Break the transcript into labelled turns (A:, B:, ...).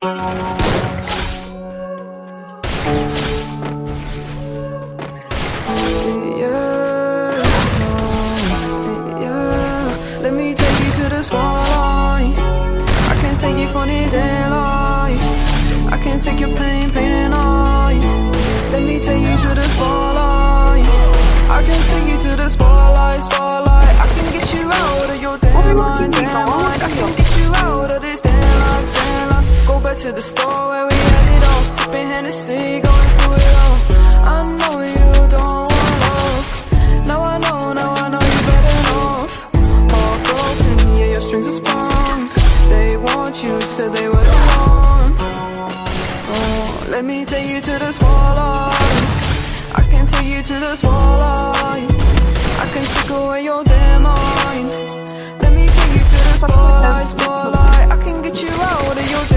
A: Let me take you to the spotlight. I can take you for the daylight. I can take your pain, pain and I. Let me take you to the spotlight. I can take you to the spotlight, spotlight. I can get you out of your damn mind, damn mind. I can get you out of this damn life, damn life. Go back to the store where we had it all, sipping Hennessy, going through it all. I know you don't want love. Now I know you better off. All broken, yeah, your strings are sprung. They want you, said they were the one. Oh, let me take you to the spotlight. I can take you to the spotlight. I can take away your damn mind. Let me take you to the spotlight, spotlight. I can get you out of your